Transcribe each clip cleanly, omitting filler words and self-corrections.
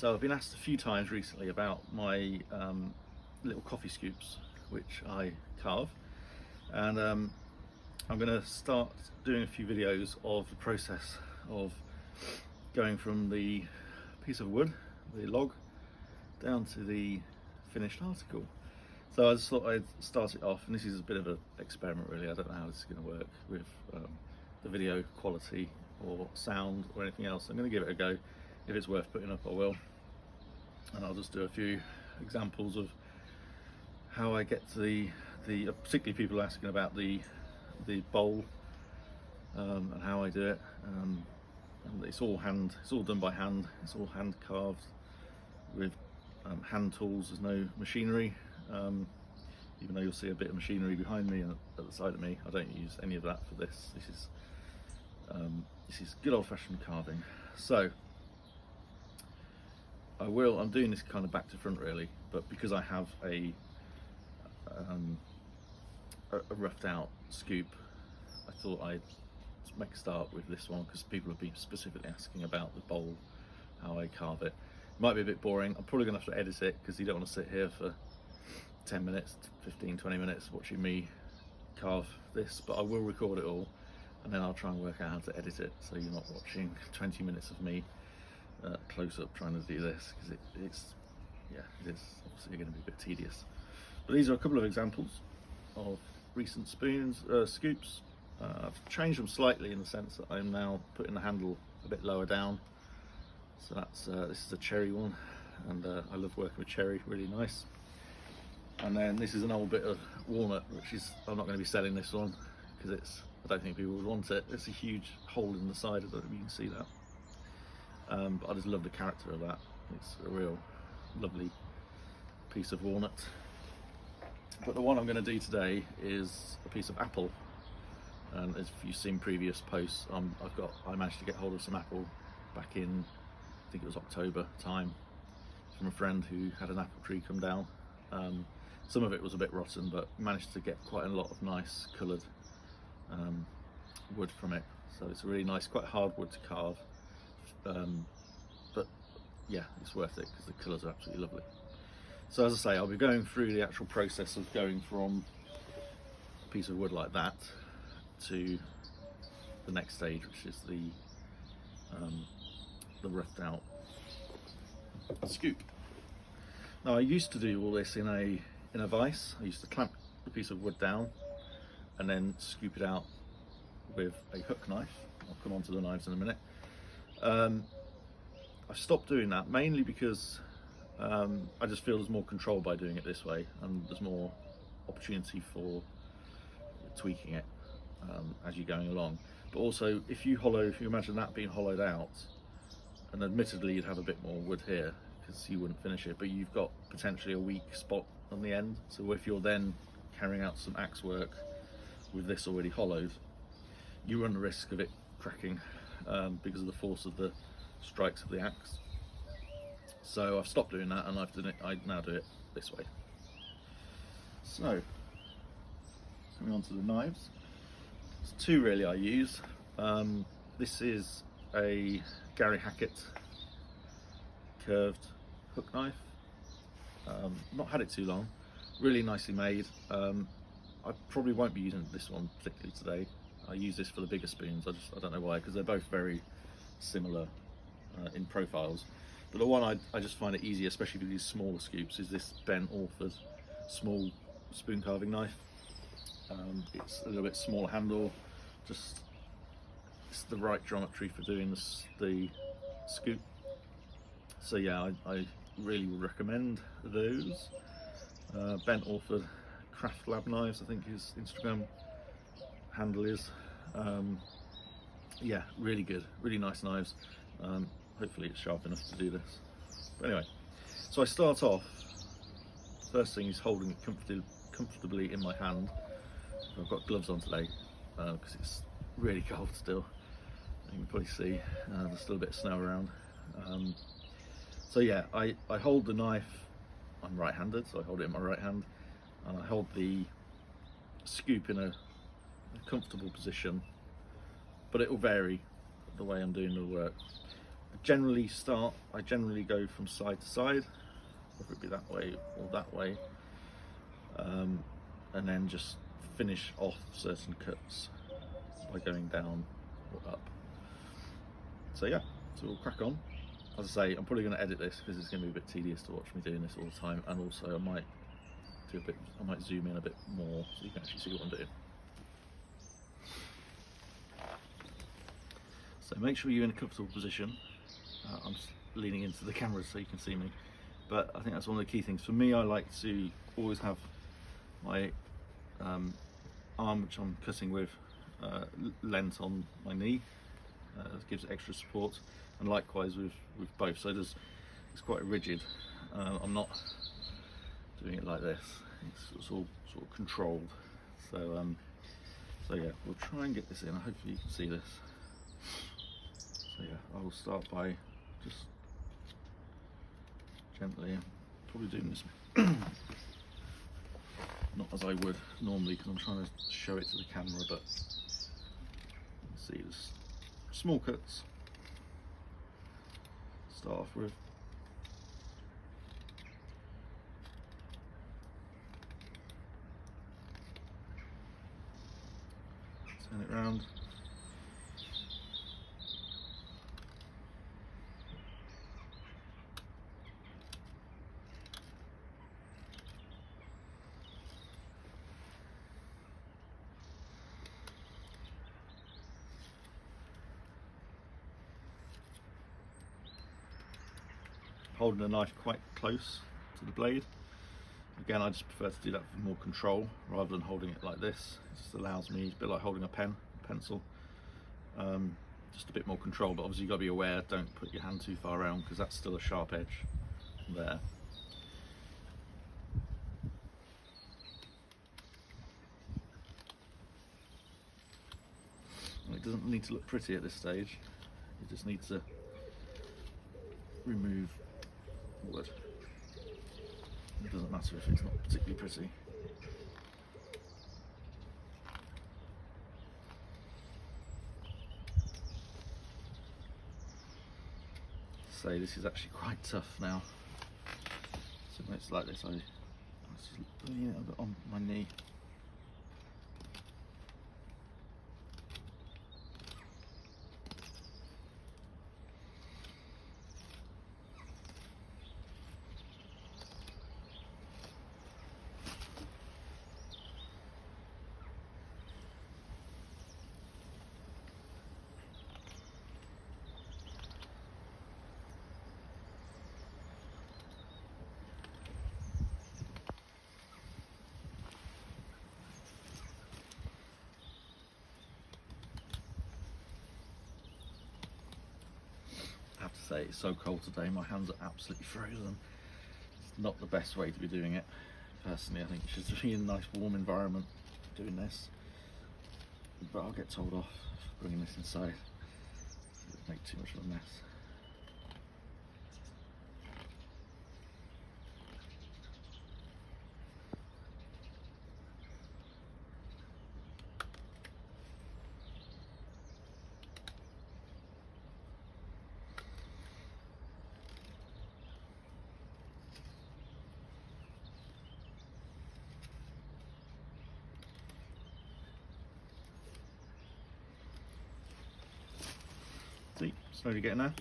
So I've been asked a few times recently about my little coffee scoops, which I carve, and I'm going to start doing a few videos of the process of going from the piece of wood, the log, down to the finished article. So I just thought I'd start it off, and this is a bit of an experiment really. I don't know how this is going to work with the video quality or sound or anything else. I'm going to give it a go. If it's worth putting up, I will, and I'll just do a few examples of how I get to the particularly people asking about the bowl and how I do it. And it's all done by hand. It's all hand carved with hand tools. There's no machinery, even though you'll see a bit of machinery behind me and at the side of me. I don't use any of that for this. This is good old-fashioned carving. So I'm doing this kind of back to front really, but because I have a roughed out scoop, I thought I'd make a start with this one because people have been specifically asking about the bowl, how I carve it. Might be a bit boring. I'm probably going to have to edit it because you don't want to sit here for 10 minutes, 15, 20 minutes watching me carve this, but I will record it all and then I'll try and work out how to edit it so you're not watching 20 minutes of me close up trying to do this, because it is obviously going to be a bit tedious. But these are a couple of examples of recent scoops. I've changed them slightly in the sense that I'm now putting the handle a bit lower down. So that's this is a cherry one, and I love working with cherry, really nice. And then this is an old bit of walnut, which is, I'm not going to be selling this one because I don't think people would want it. It's a huge hole in the side, I don't know if you can see that. But I just love the character of that. It's a real lovely piece of walnut. But the one I'm going to do today is a piece of apple. And as you've seen previous posts, I managed to get hold of some apple back in, I think it was October time, from a friend who had an apple tree come down. Some of it was a bit rotten, but managed to get quite a lot of nice coloured wood from it. So it's a really nice, quite hard wood to carve. But yeah, it's worth it because the colours are absolutely lovely. So as I say, I'll be going through the actual process of going from a piece of wood like that to the next stage, which is the roughed out scoop. Now I used to do all this in a vise. I used to clamp the piece of wood down and then scoop it out with a hook knife. I'll come on to the knives in a minute. I've stopped doing that mainly because I just feel there's more control by doing it this way, and there's more opportunity for tweaking it as you're going along. But also, if you imagine that being hollowed out, and admittedly you'd have a bit more wood here because you wouldn't finish it, but you've got potentially a weak spot on the end. So if you're then carrying out some axe work with this already hollowed, you run the risk of it cracking because of the force of the strikes of the axe. So I've stopped doing that, and I now do it this way. So coming on to the knives, there's two really I use. This is a Gary Hackett curved hook knife. Not had it too long, really nicely made. I probably won't be using this one particularly today. I use this for the bigger spoons. I don't know why, because they're both very similar in profiles. But the one I just find it easier, especially with these smaller scoops, is this Ben Orford small spoon carving knife. It's a little bit smaller handle, just it's the right geometry for doing the scoop. So yeah, I really would recommend those. Ben Orford Craft Lab Knives, I think his Instagram handle is. Yeah, really good, really nice knives. Hopefully it's sharp enough to do this. But anyway, so I start off, first thing is holding it comfortably in my hand. I've got gloves on today because it's really cold still. You can probably see there's still a bit of snow around. So yeah, I hold the knife, I'm right-handed, so I hold it in my right hand, and I hold the scoop in a comfortable position, but it will vary the way I'm doing the work. The generally go from side to side, whether it be that way or that way, and then just finish off certain cuts by going down or up. So yeah, so we'll crack on. As I say, I'm probably going to edit this because it's going to be a bit tedious to watch me doing this all the time, and also I might zoom in a bit more so you can actually see what I'm doing. So make sure you're in a comfortable position. I'm just leaning into the camera so you can see me, but I think that's one of the key things. For me, I like to always have my arm, which I'm cutting with, leant on my knee. It gives extra support, and likewise with both. So it's quite rigid. I'm not doing it like this. It's all sort of controlled. So yeah, we'll try and get this in. Hopefully you can see this. So yeah, I will start by just gently, probably doing this not as I would normally because I'm trying to show it to the camera, but see this small cuts. Start off with. Turn it round. Holding the knife quite close to the blade. Again, I just prefer to do that for more control rather than holding it like this. It just allows me, a bit like holding a pencil, just a bit more control, but obviously you've got to be aware, don't put your hand too far around because that's still a sharp edge there. And it doesn't need to look pretty at this stage, you just need to remove wood. It doesn't matter if it's not particularly pretty. So this is actually quite tough now. So when it's like this, I just lean it a bit on my knee. I have to say, it's so cold today, my hands are absolutely frozen. It's not the best way to be doing it. Personally, I think you should be in a nice warm environment doing this. But I'll get told off for bringing this inside. It would make too much of a mess. See, slowly getting there.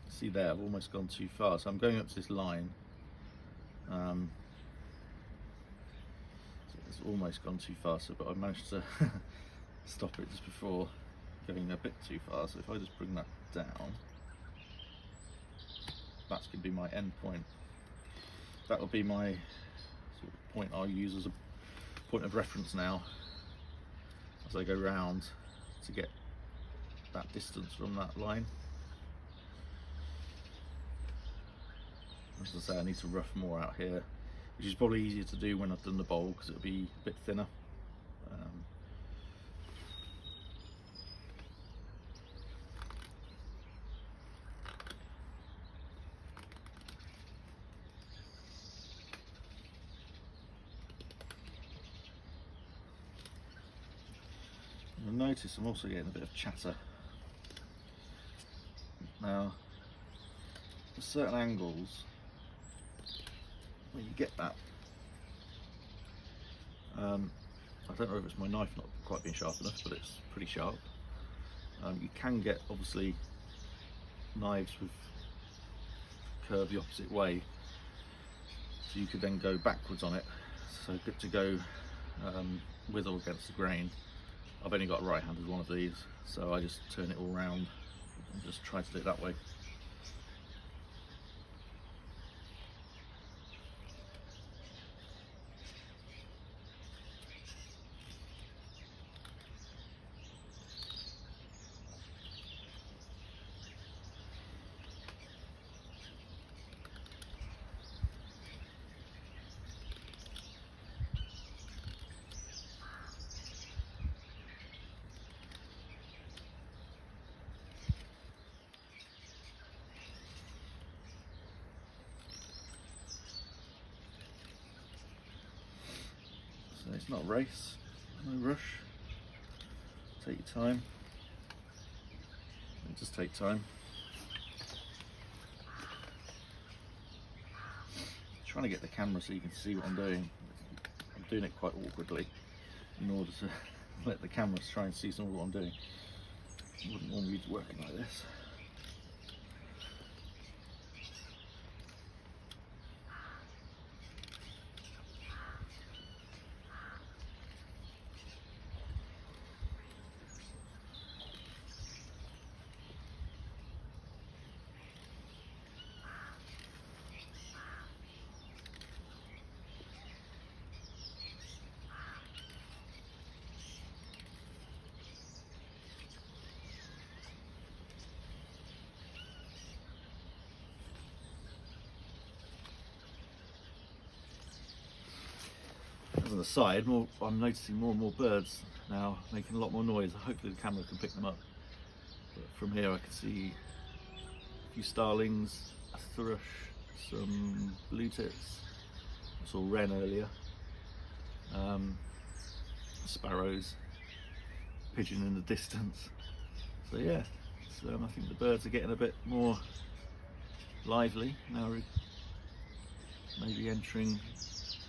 See there, I've almost gone too far, so I'm going up to this line. So it's almost gone too far, but I managed to stop it just before going a bit too far. So if I just bring that down, that's going to be my end point. That will be my sort of point I'll use as a point of reference now as I go round to get that distance from that line. As I say, I need to rough more out here, which is probably easier to do when I've done the bowl because it'll be a bit thinner. notice I'm also getting a bit of chatter. Now, at certain angles, when you get that, I don't know if it's my knife not quite being sharp enough, but it's pretty sharp. You can get, obviously, knives with curve the opposite way, so you could then go backwards on it. So good to go with or against the grain. I've only got a right-handed one of these, so I just turn it all round and just try to do it that way. So it's not a race, no rush. Take your time. Just take time. Trying to get the camera so you can see what I'm doing. I'm doing it quite awkwardly in order to let the cameras try and see some of what I'm doing. I wouldn't normally be working like this. As an aside, I'm noticing more and more birds now making a lot more noise. Hopefully the camera can pick them up. But from here I can see a few starlings, a thrush, some blue tits. I saw wren earlier, sparrows, pigeon in the distance. So yeah, I think the birds are getting a bit more lively now. We're maybe entering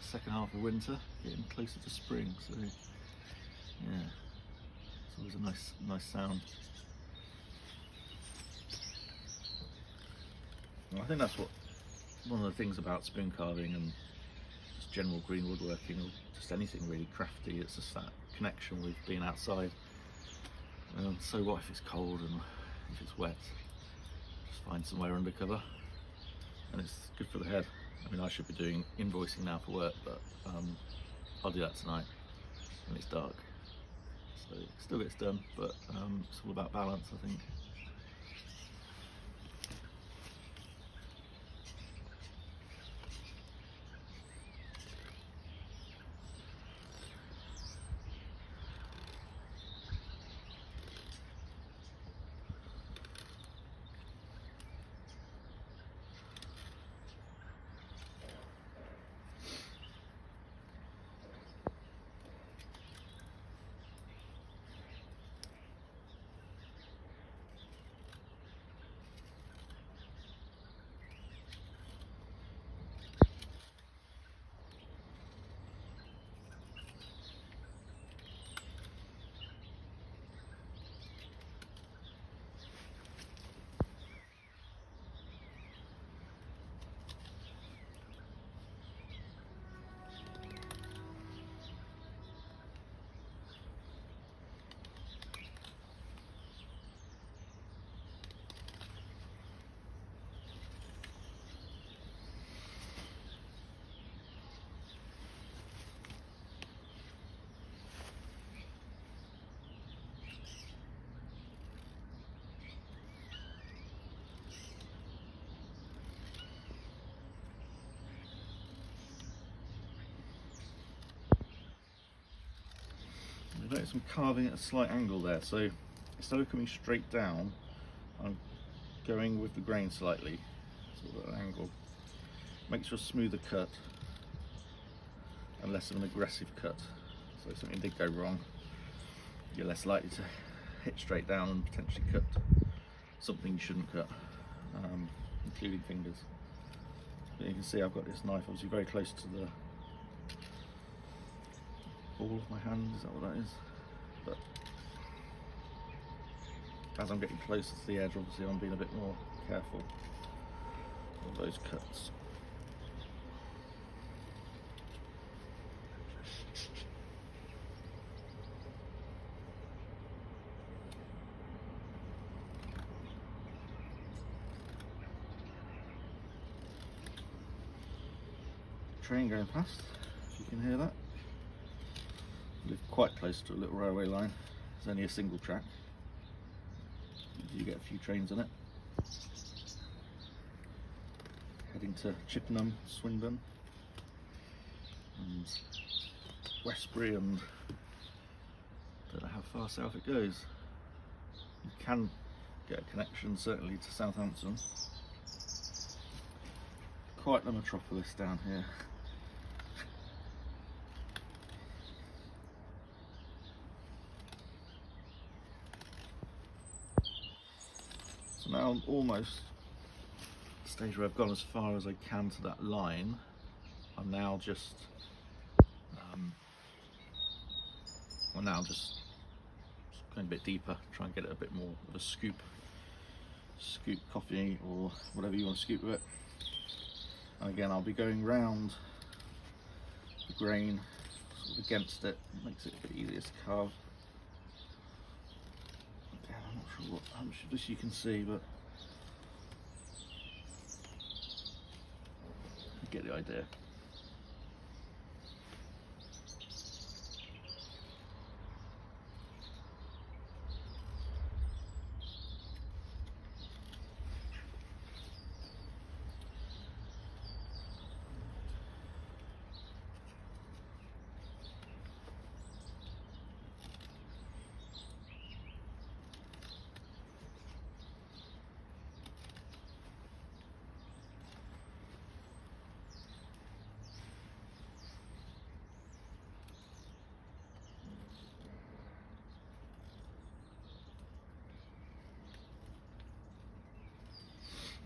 second half of winter, getting closer to spring, so yeah, it's always a nice sound. And I think that's one of the things about spoon carving and just general green woodworking, or just anything really crafty, it's just that connection with being outside. So what if it's cold and if it's wet, just find somewhere under cover, and it's good for the head. I mean, I should be doing invoicing now for work, but I'll do that tonight when it's dark. So it still gets done, but it's all about balance, I think. I noticed I'm carving at a slight angle there, so instead of coming straight down, I'm going with the grain slightly, sort of at an angle. Makes for a smoother cut and less of an aggressive cut. So if something did go wrong, you're less likely to hit straight down and potentially cut something you shouldn't cut, including fingers. But you can see I've got this knife obviously very close to the ball of my hand, is that what that is? But as I'm getting closer to the edge, obviously I'm being a bit more careful of those cuts. Train going past, if you can hear that. I live quite close to a little railway line. It's only a single track. You get a few trains on it. Heading to Chippenham, Swindon, and Westbury, and don't know how far south it goes. You can get a connection certainly to Southampton. Quite the metropolis down here. So now I'm almost at the stage where I've gone as far as I can to that line. I'm now just going a bit deeper, try and get it a bit more of a scoop coffee or whatever you want to scoop with it. And again, I'll be going round the grain sort of against it. It makes it a bit easier to carve. Again, I'm not sure how much of this you can see, but you get the idea.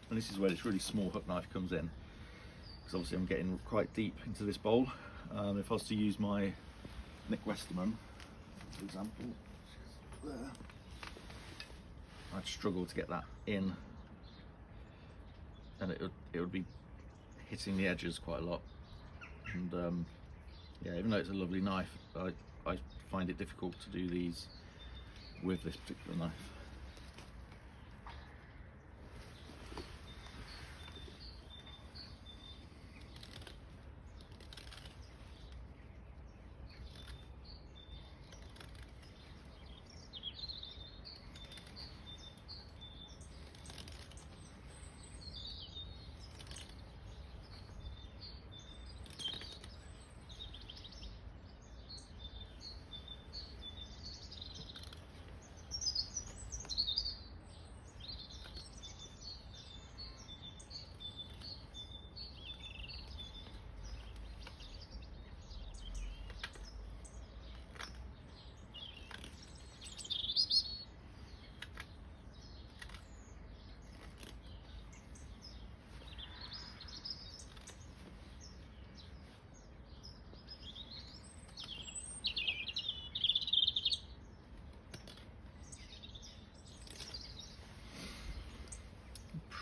And this is where this really small hook knife comes in, because obviously I'm getting quite deep into this bowl. If I was to use my Nick Westerman, for example, there, I'd struggle to get that in, and it would be hitting the edges quite a lot. And yeah, even though it's a lovely knife, I find it difficult to do these with this particular knife.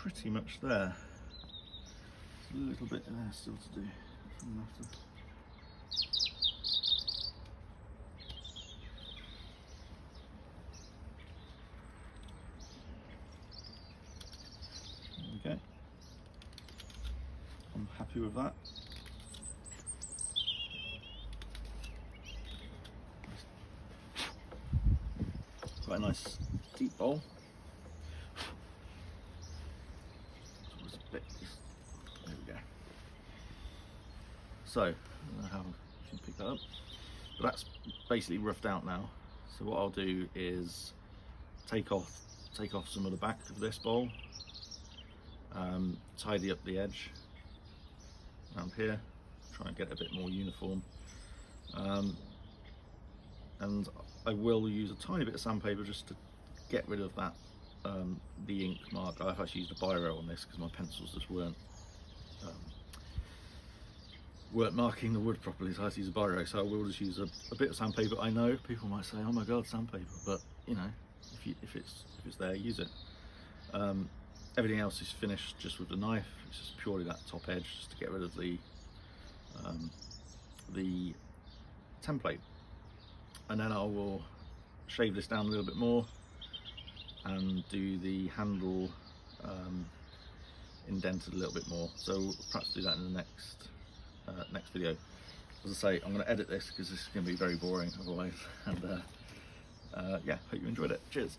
Pretty much there. There's a little bit there still to do. Okay, I'm happy with that. Quite a nice deep bowl. There we go. So, I don't know how you can pick that up, but that's basically roughed out now. So what I'll do is take off some of the back of this bowl, tidy up the edge around here, try and get it a bit more uniform, and I will use a tiny bit of sandpaper just to get rid of that the ink mark. I've actually used a biro on this because my pencils just weren't marking the wood properly, so I had to use a biro. So I will just use a bit of sandpaper. I know people might say, "Oh my god, sandpaper," but you know, if it's there, use it. Everything else is finished just with the knife. It's just purely that top edge, just to get rid of the template. And then I will shave this down a little bit more and do the handle indented a little bit more. So we'll perhaps do that in the next video. As I say, I'm going to edit this because this is going to be very boring otherwise. And yeah, hope you enjoyed it. Cheers.